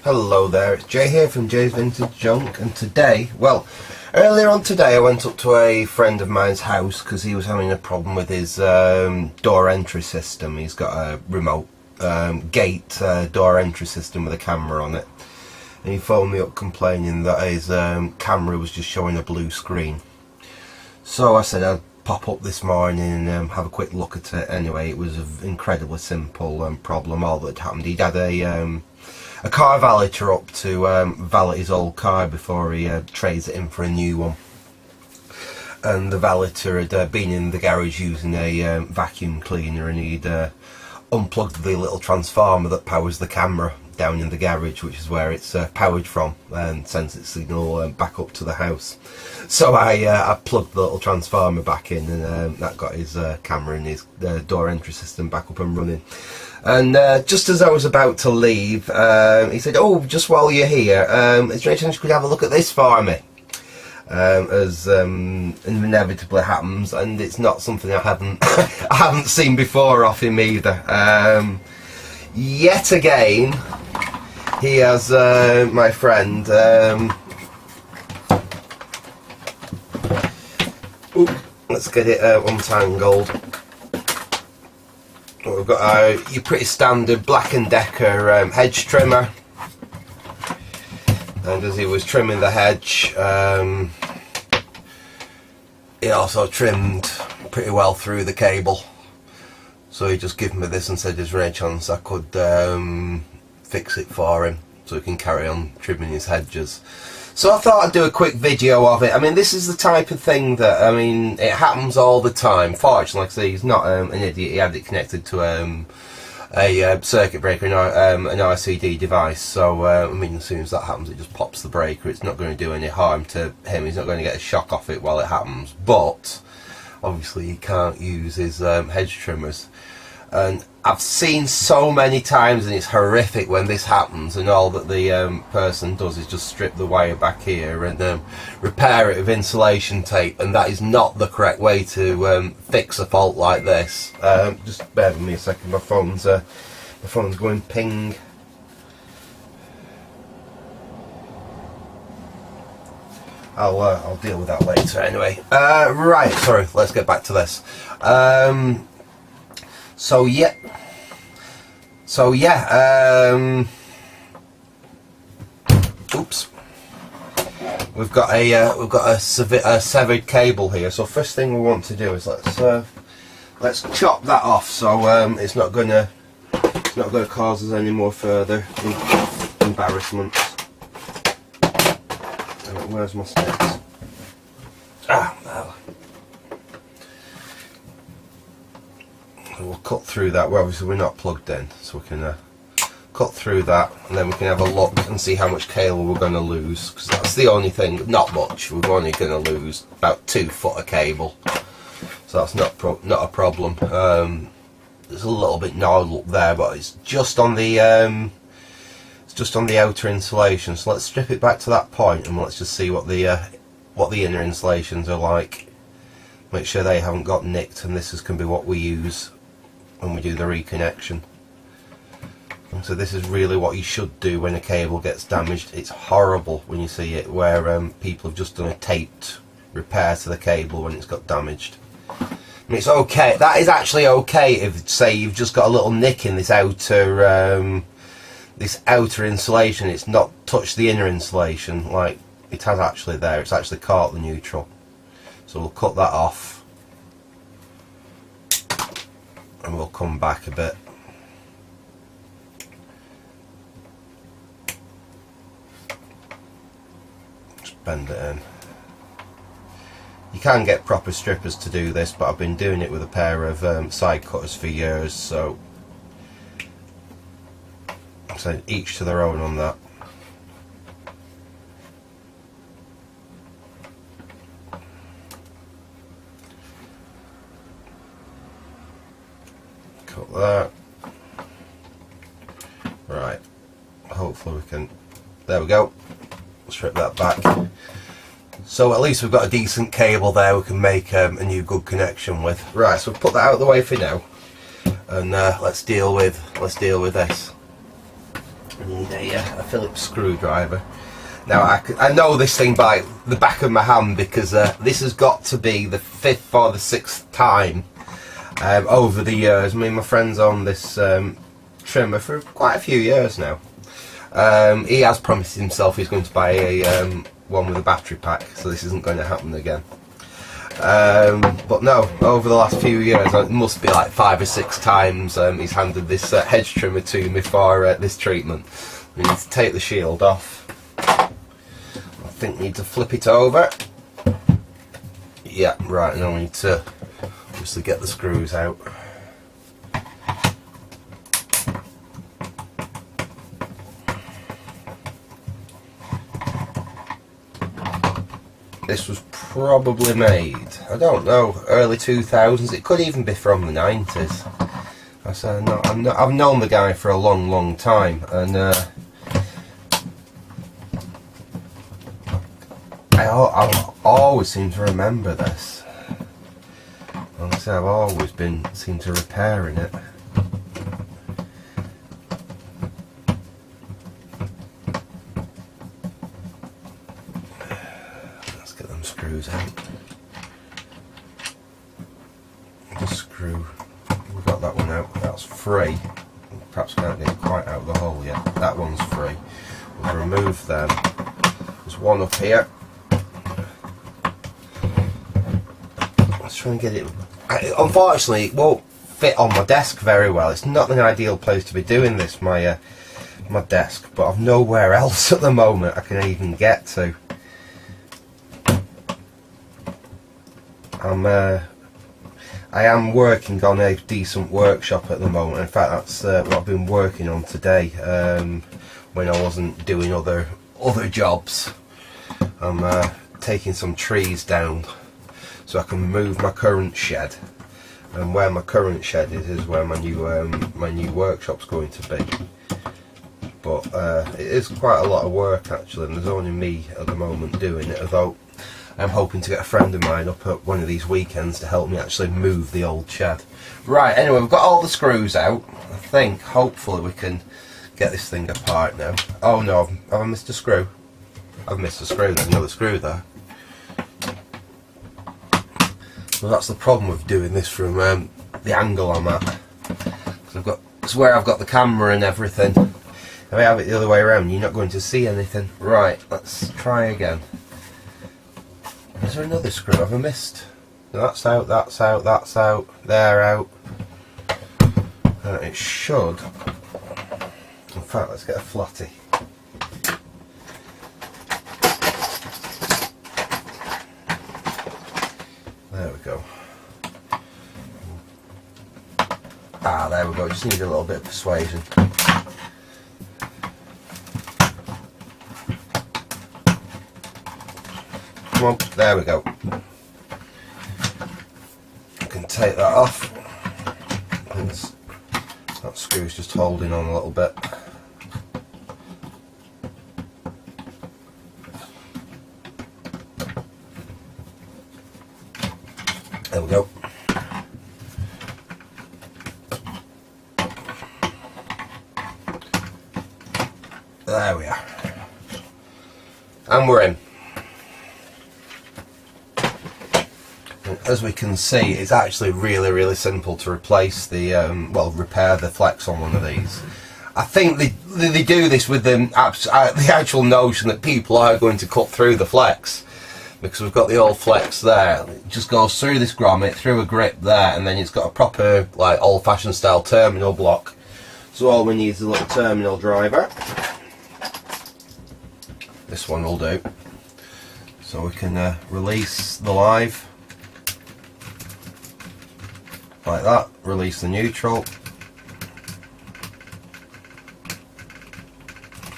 Hello there, it's Jay here from Jay's Vintage Junk, and today, well, earlier on today I went up to a friend of mine's house because he was having a problem with his door entry system. He's got a remote gate door entry system with a camera on it, and he phoned me up complaining that his camera was just showing a blue screen. So I said I'd pop up this morning and have a quick look at it. Anyway, it was an incredibly simple problem. All that happened, he'd had a car valeter up to valet his old car before he trades it in for a new one, and the valeter had been in the garage using a vacuum cleaner, and he'd unplugged the little transformer that powers the camera down in the garage, which is where it's powered from, and sends its signal back up to the house. So I plugged the little transformer back in, and that got his camera and his door entry system back up and running. And just as I was about to leave, he said, "Oh, just while you're here, is there any chance you could have a look at this for me?" As inevitably happens, and it's not something I haven't seen before off him either. Yet again, he has my friend. Let's get it untangled. We've got your pretty standard Black & Decker hedge trimmer, and as he was trimming the hedge, he also trimmed pretty well through the cable. So he just gave me this and said, "Is there any chance I could fix it for him so he can carry on trimming his hedges?" So I thought I'd do a quick video of it. I mean, this is the type of thing that, I mean, it happens all the time. Fortunately, like I say, he's not an idiot. He had it connected to a circuit breaker and an RCD device. So, I mean, as soon as that happens, it just pops the breaker. It's not going to do any harm to him. He's not going to get a shock off it while it happens. But obviously, he can't use his hedge trimmers. And I've seen so many times, and it's horrific when this happens, and all that the person does is just strip the wire back here and repair it with insulation tape, and that is not the correct way to fix a fault like this. Just bear with me a second, my phone's going ping. I'll deal with that later anyway. Right, sorry, let's get back to this. So yeah, oops, we've got a severed cable here. So first thing we want to do is let's chop that off, so it's not gonna cause us any more further embarrassment. Where's my sticks? Well. We'll cut through that. Well, obviously we're not plugged in, so we can cut through that, and then we can have a look and see how much cable we're going to lose, because that's the only thing. Not much. We're only going to lose about 2 foot of cable, so that's not a problem. There's a little bit gnarled up there, but it's just on the outer insulation. So let's strip it back to that point, and let's just see what the inner insulations are like. Make sure they haven't got nicked, and this can be what we use when we do the reconnection. So this is really what you should do when a cable gets damaged. It's horrible when you see it where people have just done a taped repair to the cable when it's got damaged. I mean, it's okay. That is actually okay if, say, you've just got a little nick in this outer insulation. It's not touched the inner insulation like it has actually there. It's actually caught the neutral. So we'll cut that off, and we'll come back a bit. Just bend it in. You can get proper strippers to do this, but I've been doing it with a pair of side cutters for years, so each to their own on that. Cut that. Right, hopefully we can, there we go, strip that back. So at least we've got a decent cable there we can make a new good connection with. Right, so we've put that out of the way for now, and let's deal with this. I need a Phillips screwdriver. Now I know this thing by the back of my hand because this has got to be the 5th or the 6th time over the years. Me and my friends own this trimmer for quite a few years now. He has promised himself he's going to buy a one with a battery pack, so this isn't going to happen again. But no, over the last few years, it must be like 5 or 6 times he's handed this Hedge trimmer to me for this treatment. We need to take the shield off. I think we need to flip it over. Yeah, right, now we need to obviously get the screws out. This was probably made, I don't know, early 2000s. It could even be from the 90s. I said, no, I've known the guy for a long time, and I always seem to remember this. Like I say, I've always seemed to repairing it. Let's get them screws out. The screw, we've got that one out, that's free. Perhaps we can't get it quite out of the hole yet. That one's free. We'll remove them. There's one up here. Let's try and get it. Unfortunately, it won't fit on my desk very well. It's not an ideal place to be doing this, my desk, but I've nowhere else at the moment I can even get to. I am working on a decent workshop at the moment. In fact, that's what I've been working on today when I wasn't doing other jobs. I'm taking some trees down so I can move my current shed, and where my current shed is where my new workshop's going to be. But it is quite a lot of work actually, and there's only me at the moment doing it, although I'm hoping to get a friend of mine up at one of these weekends to help me actually move the old shed. Right, anyway, we've got all the screws out. I think hopefully we can get this thing apart now. Oh no, have I missed a screw? I've missed a screw, there's another screw there. Well, that's the problem with doing this from the angle I'm at. It's where I've got the camera and everything. If I have it the other way around, you're not going to see anything. Right, let's try again. Is there another screw? Have I missed? No, that's out, that's out, that's out, they're out. It should. In fact, let's get a flatty. There we go. Ah, there we go. Just need a little bit of persuasion. Come on, there we go. I can take that off. That screw's just holding on a little bit. There we go. There we are. And we're in. And as we can see, it's actually really simple to replace the, repair the flex on one of these. I think they do this with the actual notion that people are going to cut through the flex. Because we've got the old flex there, it just goes through this grommet, through a grip there, and then it's got a proper, like, old-fashioned style terminal block. So all we need is a little terminal driver. This one will do. So we can release the live, like that, release the neutral.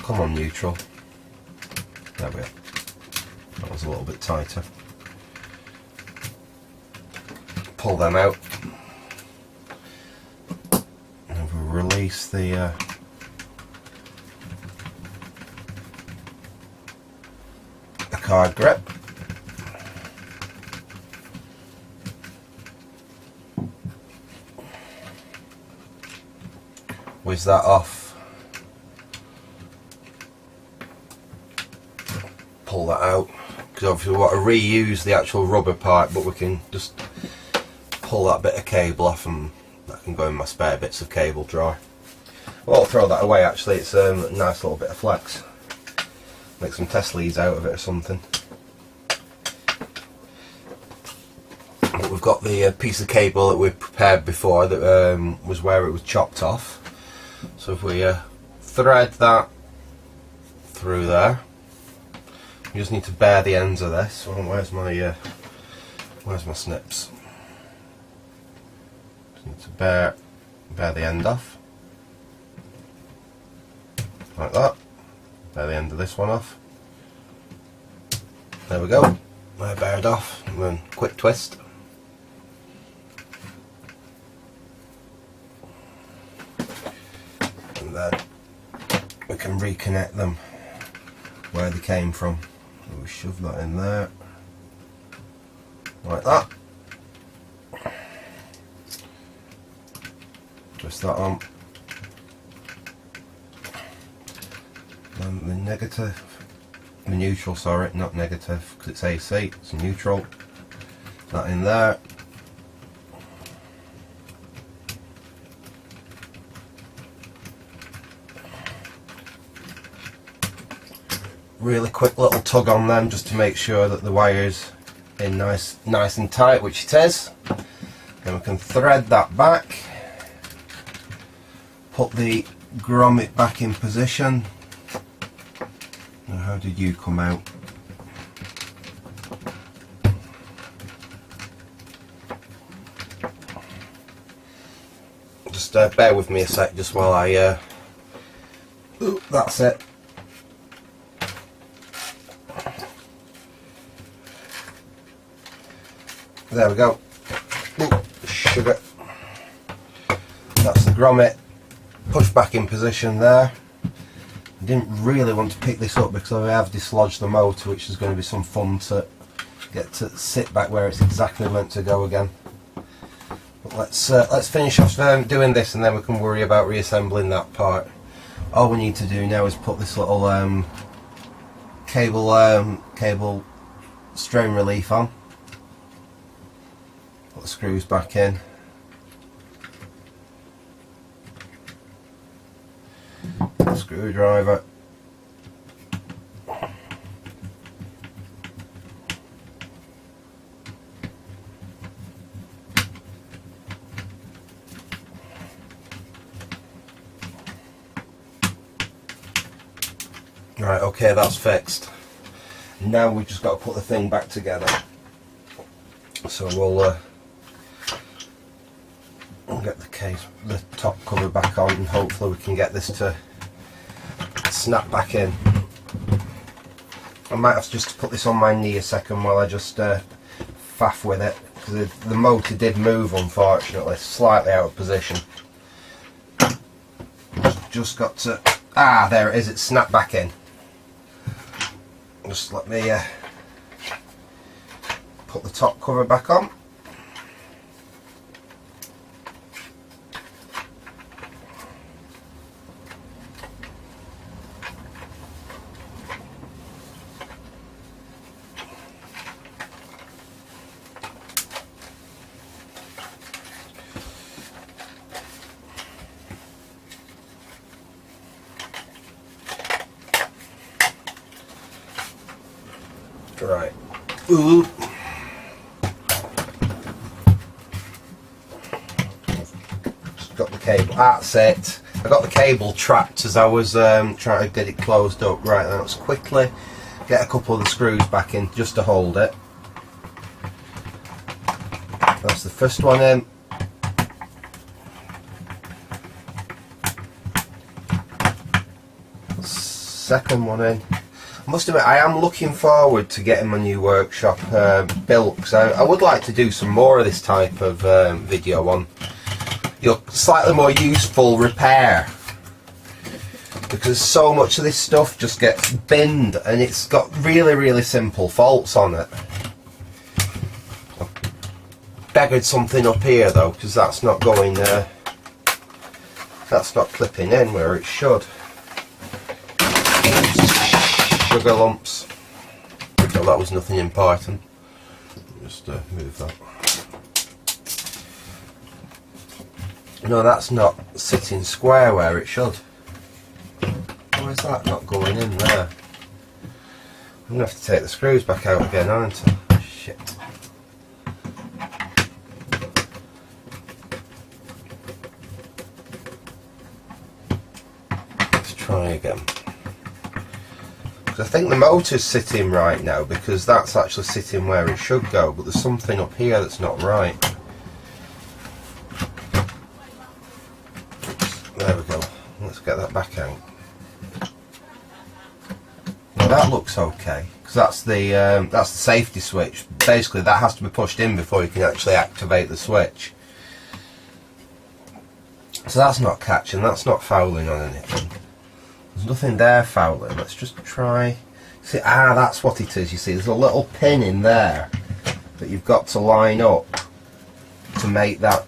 Come on, neutral. There we go. That was a little bit tighter. Pull them out. And we'll release the card grip. Whiz that off. pull that out, because obviously we want to reuse the actual rubber part, but we can just pull that bit of cable off and that can go in my spare bits of cable drawer. Well, I'll throw that away actually, it's a nice little bit of flex. Make some test leads out of it or something. But we've got the piece of cable that we prepared before that was where it was chopped off. So if we thread that through there, you just need to bare the ends of this. Well, where's my snips? Just need to bare the end off, like that. Bare the end of this one off. There we go. They're bared off, and then quick twist. And then we can reconnect them where they came from. So we shove that in there, like that. Twist that on. Then the negative, the neutral, sorry, not negative, because it's AC, it's neutral. That in there. Really quick little tug on them just to make sure that the wire's in nice and tight, which it is. Then we can thread that back, put the grommet back in position. Now, how did you come out? Just bear with me a sec just while I ooh, that's it. There we go. Ooh, sugar. That's the grommet. Push back in position there. I didn't really want to pick this up because I have dislodged the motor, which is going to be some fun to get to sit back where it's exactly meant to go again. But let's finish off doing this, and then we can worry about reassembling that part. All we need to do now is put this little cable strain relief on. Put the screws back in. Screwdriver. Right, okay, that's fixed. Now we've just got to put the thing back together. So we'll get the top cover back on, and hopefully we can get this to snap back in. I might have just to put this on my knee a second while I just faff with it, because the motor did move, unfortunately, slightly out of position. Just got to, there it is, it snapped back in. Just let me put the top cover back on. Right. Ooh. Just got the cable. That's it. I got the cable trapped as I was trying to get it closed up. Right, then let's quickly get a couple of the screws back in just to hold it. That's the first one in. Second one in. I must admit, I am looking forward to getting my new workshop built, because I would like to do some more of this type of video on slightly more useful repair, because so much of this stuff just gets binned and it's got really simple faults on it. I've beggared something up here though, because that's not going that's not clipping in where it should. Sugar lumps. Well, that was nothing important. Just move that. No, that's not sitting square where it should. Why is that not going in there? I'm going to have to take the screws back out again, aren't I? Shit. Let's try again. Because I think the motor's sitting right now, because that's actually sitting where it should go, but there's something up here that's not right. There we go. Let's get that back out. Now that looks okay, because that's the safety switch. Basically, that has to be pushed in before you can actually activate the switch. So that's not catching. That's not fouling on anything. There's nothing there fouling. Let's just try. See, that's what it is. You see, there's a little pin in there that you've got to line up to make that.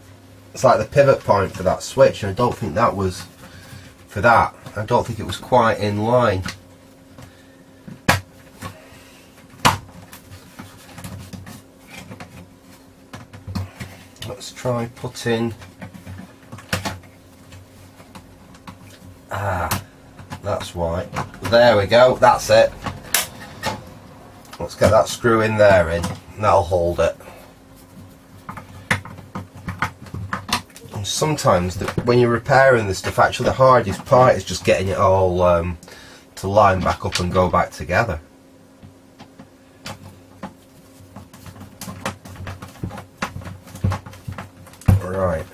It's like the pivot point for that switch, and I don't think that was for that. I don't think it was quite in line. Let's try putting. That's why. There we go. That's it. Let's get that screw in there and that'll hold it. Sometimes when you're repairing this stuff, actually the hardest part is just getting it all to line back up and go back together. Right.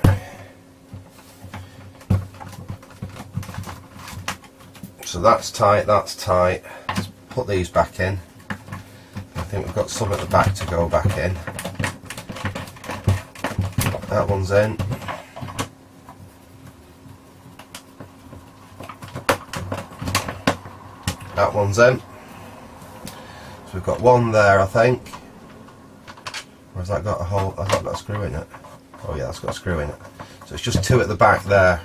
So that's tight, that's tight. Let's put these back in. I think we've got some at the back to go back in. That one's in. That one's in. So we've got one there, I think. Or has that got a hole? Has that got a screw in it? Oh yeah, that's got a screw in it. So it's just two at the back there.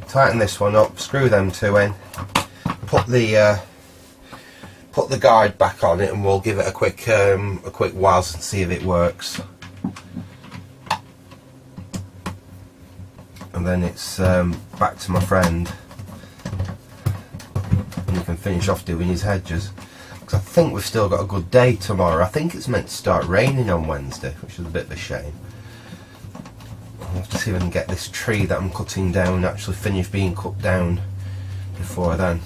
Tighten this one up, screw them two in. Put the guide back on it, and we'll give it a quick whiz and see if it works. And then it's back to my friend. And he can finish off doing his hedges. Because I think we've still got a good day tomorrow. I think it's meant to start raining on Wednesday, which is a bit of a shame. I'll have to see if I can get this tree that I'm cutting down actually finished being cut down before then.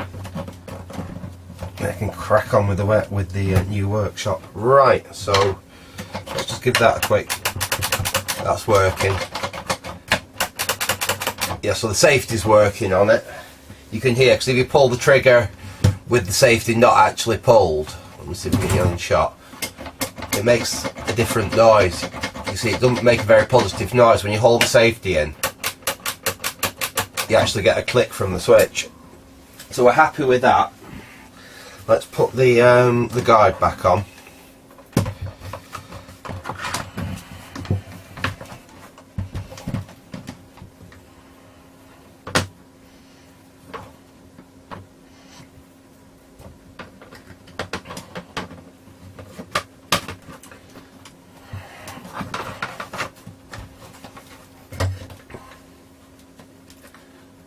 I can crack on with the new workshop. Right, so let's just give that a quick. That's working. Yeah, so the safety's working on it. You can hear, because if you pull the trigger with the safety not actually pulled, let me see if we can get on shot, it makes a different noise. You see, it doesn't make a very positive noise when you hold the safety in. You actually get a click from the switch. So we're happy with that. Let's put the guide back on.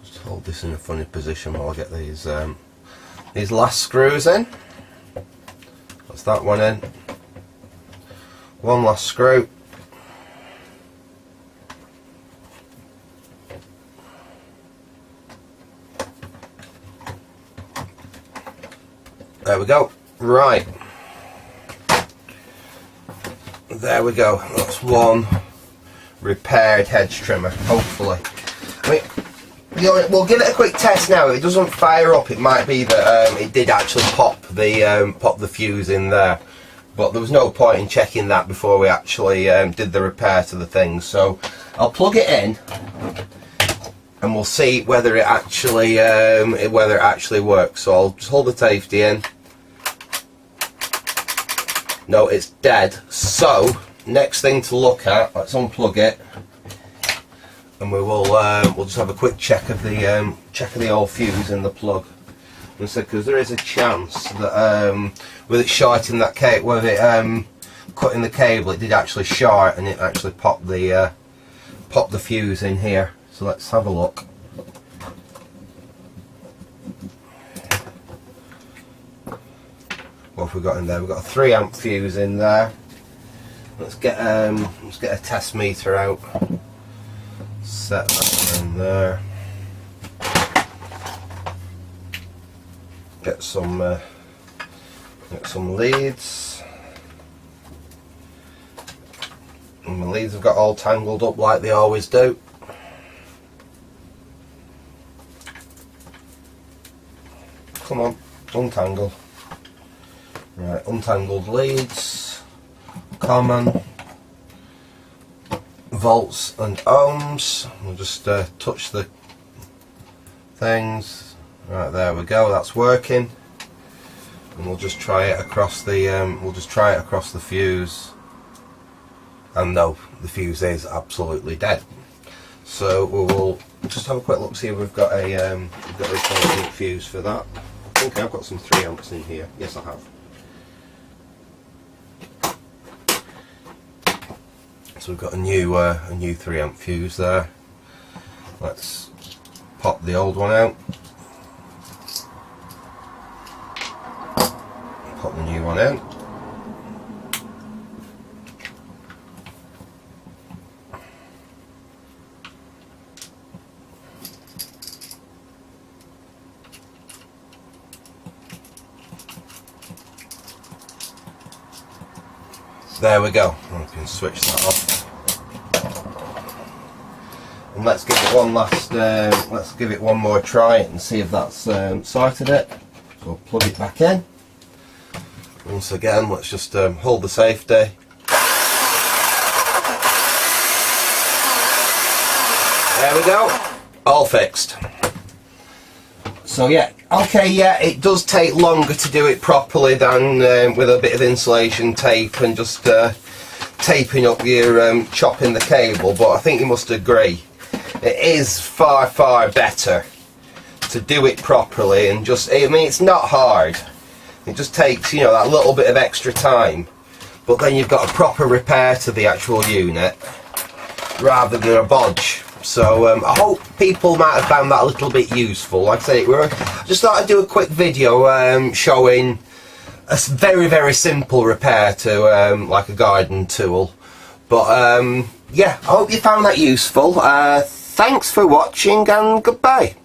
Just hold this in a funny position while I get these last screws in. That's that one in. One last screw. There we go. Right. There we go. That's one repaired hedge trimmer, hopefully. I mean, we'll give it a quick test now. If it doesn't fire up, it might be that it did actually pop the fuse in there. But there was no point in checking that before we actually did the repair to the thing. So I'll plug it in, and we'll see whether it actually works. So I'll just hold the safety in. No, it's dead. So next thing to look at, let's unplug it. And we will we'll just have a quick check of the old fuse in the plug. because there is a chance that with it shorting that cable, with it cutting the cable, it did actually short and it actually popped the fuse in here. So let's have a look. What have we got in there? We've got a 3 amp fuse in there. Let's get a test meter out. Set that in there. Get some leads. And the leads have got all tangled up like they always do. Come on, untangle. Right, untangled leads, common, volts and ohms. We'll just touch the things. Right, there we go. That's working. And we'll just try it across the fuse. And no, the fuse is absolutely dead. So we'll just have a quick look, see if we've got a 14 fuse for that. I think I've got some 3 amps in here. Yes, I have. So we've got a new 3 amp fuse there. Let's pop the old one out. Pop the new one in. There we go. I can switch that off. And let's give it one last. Let's give it one more try and see if that's sorted it. So we'll plug it back in. Once again, let's just hold the safety. There we go. All fixed. So yeah, okay, yeah, it does take longer to do it properly than with a bit of insulation tape and just taping up your chopping the cable, but I think you must agree it is far better to do it properly and just, I mean, it's not hard, it just takes, you know, that little bit of extra time, but then you've got a proper repair to the actual unit rather than a bodge. So I hope people might have found that a little bit useful. Like I say, I just thought I'd do a quick video showing a very simple repair to like a garden tool. But yeah, I hope you found that useful. Thanks for watching and goodbye.